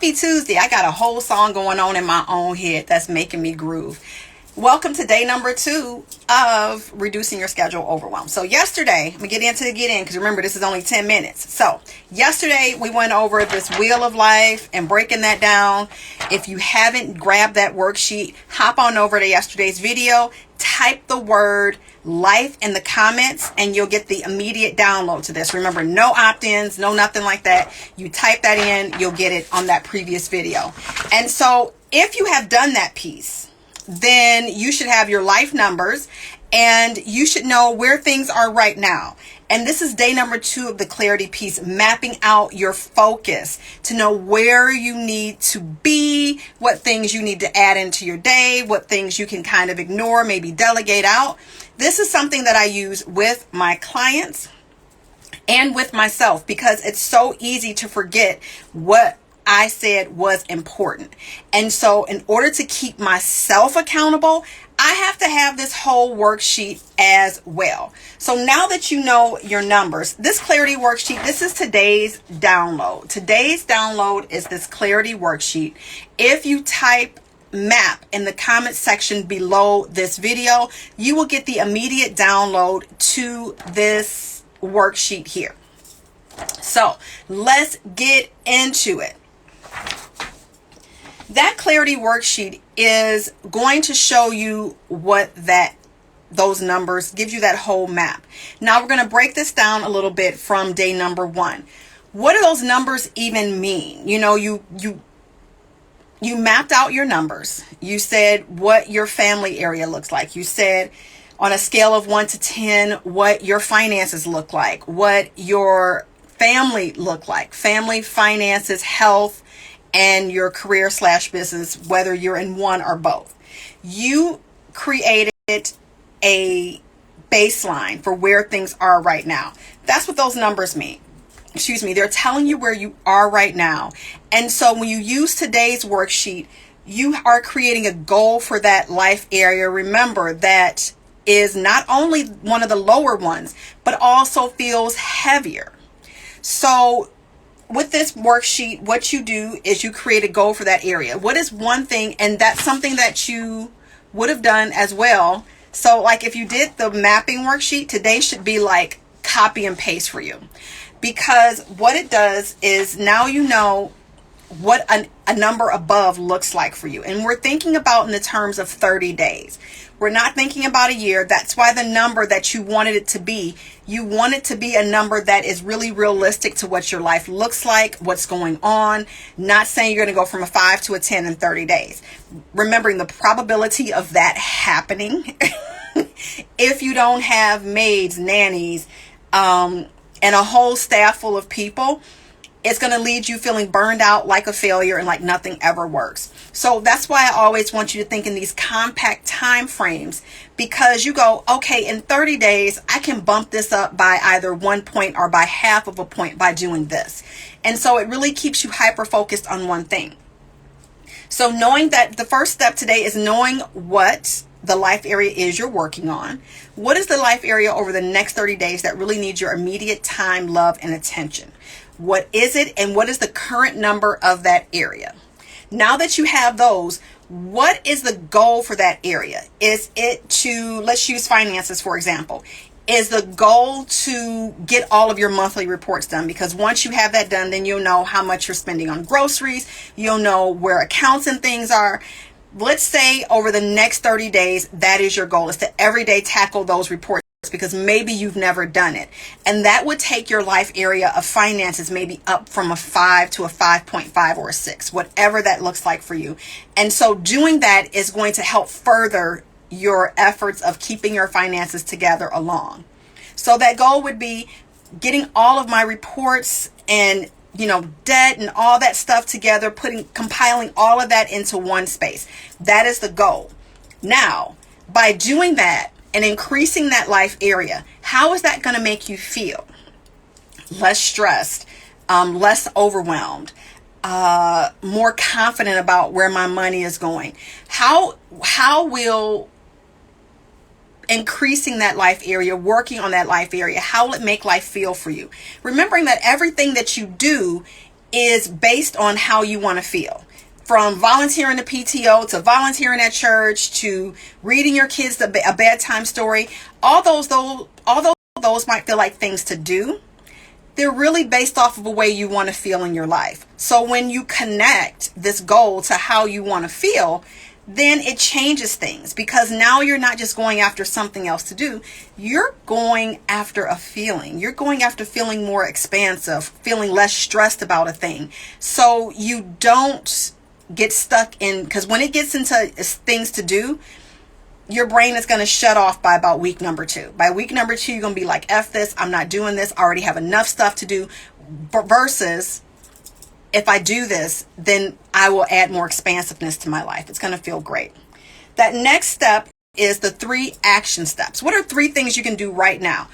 Happy Tuesday. I got a whole song going on in my own head that's making me groove. Welcome to day number 2 of reducing your schedule overwhelm. So yesterday, I'm going to get in because remember, this is only 10 minutes. So yesterday we went over this wheel of life and breaking that down. If you haven't grabbed that worksheet, hop on over to yesterday's video, type the word life in the comments and you'll get the immediate download to this. Remember, no opt-ins, no nothing like that. You type that in, you'll get it on that previous video. And so if you have done that piece, then you should have your life numbers and you should know where things are right now. And this is day number 2 of the clarity piece, mapping out your focus to know where you need to be, what things you need to add into your day, what things you can kind of ignore, maybe delegate out. This is something that I use with my clients and with myself because it's so easy to forget what I said was important. And so in order to keep myself accountable, I have to have this whole worksheet as well. So now that you know your numbers, this clarity worksheet, this is today's download. Today's download is this clarity worksheet. If you type map in the comment section below this video, you will get the immediate download to this worksheet here. So let's get into it. That clarity worksheet is going to show you what those numbers gives you, that whole map. Now we're going to break this down a little bit from day number 1. What do those numbers even mean? You know, you mapped out your numbers. You said what your family area looks like. You said on a scale of 1 to 10 what your finances look like, what your family look like, family, finances, health, and your career / business, whether you're in one or both. You created a baseline for where things are right now. That's what those numbers mean. They're telling you where you are right now. And so when you use today's worksheet, you are creating a goal for that life area. Remember, that is not only one of the lower ones, but also feels heavier. So with this worksheet, what you do is you create a goal for that area. What is one thing, and that's something that you would have done as well. So like if you did the mapping worksheet, today should be like copy and paste for you. Because what it does is now you know what a number above looks like for you. And we're thinking about in the terms of 30 days. We're not thinking about a year. That's why the number that you wanted it to be, you want it to be a number that is really realistic to what your life looks like, what's going on. Not saying you're going to go from a 5 to a 10 in 30 days. Remembering the probability of that happening. If you don't have maids, nannies, and a whole staff full of people, it's going to lead you feeling burned out, like a failure, and like nothing ever works. So that's why I always want you to think in these compact time frames, because you go, okay, in 30 days, I can bump this up by either 1 point or by half of a point by doing this. And so it really keeps you hyper focused on one thing. So knowing that the first step today is knowing what the life area is you're working on. What is the life area over the next 30 days that really needs your immediate time, love, and attention? What is it, and what is the current number of that area? Now that you have those, what is the goal for that area? Is it to, let's use finances for example, is the goal to get all of your monthly reports done? Because once you have that done, then you'll know how much you're spending on groceries. You'll know where accounts and things are. Let's say over the next 30 days, that is your goal, is to every day tackle those reports, because maybe you've never done it. And that would take your life area of finances maybe up from a 5 to a 5.5 or a 6, whatever that looks like for you. And so doing that is going to help further your efforts of keeping your finances together along. So that goal would be getting all of my reports and debt and all that stuff together, compiling all of that into one space. That is the goal. Now, by doing that and increasing that life area, how is that going to make you feel? Less stressed, less overwhelmed, more confident about where my money is going. How will increasing that life area, working on that life area, how will it make life feel for you? Remembering that everything that you do is based on how you want to feel. From volunteering to PTO to volunteering at church to reading your kids a bedtime story, although those might feel like things to do, they're really based off of a way you want to feel in your life. So when you connect this goal to how you want to feel, then it changes things, because now you're not just going after something else to do. You're going after a feeling. You're going after feeling more expansive, feeling less stressed about a thing. So you don't get stuck in, because when it gets into things to do, your brain is going to shut off by about week number 2. By week number 2, you're going to be like, F this, I'm not doing this. I already have enough stuff to do. Versus, if I do this, then I will add more expansiveness to my life. It's going to feel great. That next step is the 3 action steps. What are 3 things you can do right now,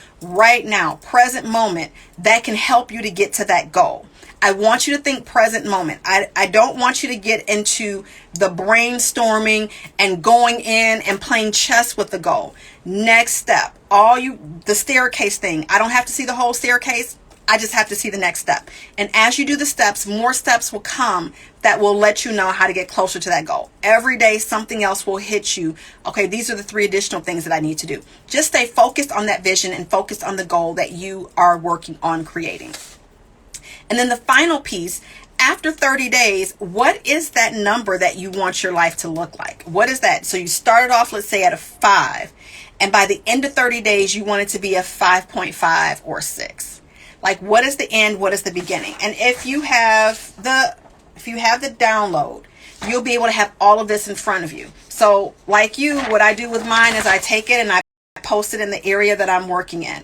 present moment, that can help you to get to that goal? I want you to think present moment. I don't want you to get into the brainstorming and going in and playing chess with the goal. Next step, the staircase thing. I don't have to see the whole staircase. I just have to see the next step. And as you do the steps, more steps will come that will let you know how to get closer to that goal. Every day, something else will hit you. Okay, these are the 3 additional things that I need to do. Just stay focused on that vision and focused on the goal that you are working on creating. And then the final piece, after 30 days, what is that number that you want your life to look like? What is that? So you started off, let's say, at a 5. And by the end of 30 days, you want it to be a 5.5 or 6. Like, what is the end? What is the beginning? And if you have the download, you'll be able to have all of this in front of you. So like what I do with mine is I take it and I post it in the area that I'm working in.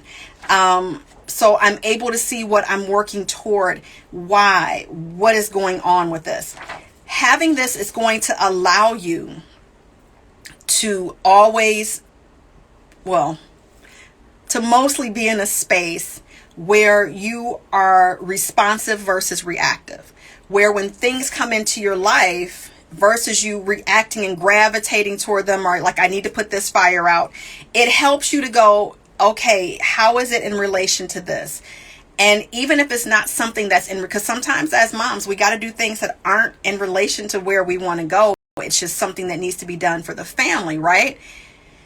So I'm able to see what I'm working toward, what is going on with this. Having this is going to allow you to mostly be in a space where you are responsive versus reactive. Where when things come into your life, versus you reacting and gravitating toward them, or like, I need to put this fire out, it helps you to go, okay, how is it in relation to this? And even if it's not something that's because sometimes as moms, we got to do things that aren't in relation to where we want to go. It's just something that needs to be done for the family, right?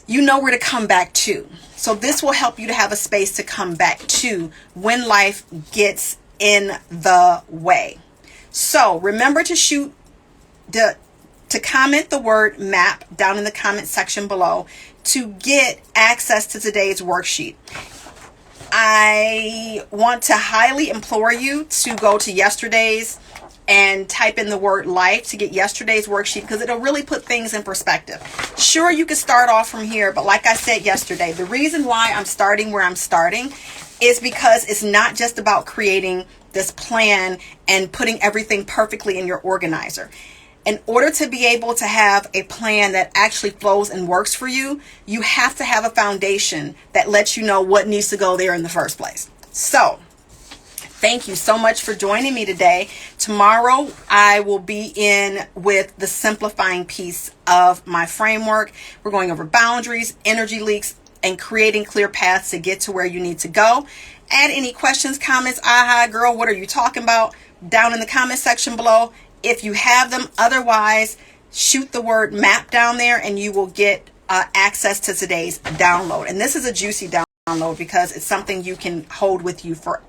You know where to come back to. So this will help you to have a space to come back to when life gets in the way. So remember to comment the word MAP down in the comment section below to get access to today's worksheet. I want to highly implore you to go to yesterday's and type in the word life to get yesterday's worksheet, because it'll really put things in perspective. Sure, you can start off from here, but like I said yesterday, the reason why I'm starting where I'm starting is because it's not just about creating this plan and putting everything perfectly in your organizer. In order to be able to have a plan that actually flows and works for you, you have to have a foundation that lets you know what needs to go there in the first place. So, thank you so much for joining me today. Tomorrow, I will be in with the simplifying piece of my framework. We're going over boundaries, energy leaks, and creating clear paths to get to where you need to go. Add any questions, comments, aha, girl, what are you talking about? Down in the comment section below. If you have them, otherwise, shoot the word MAP down there and you will get access to today's download. And this is a juicy download because it's something you can hold with you forever.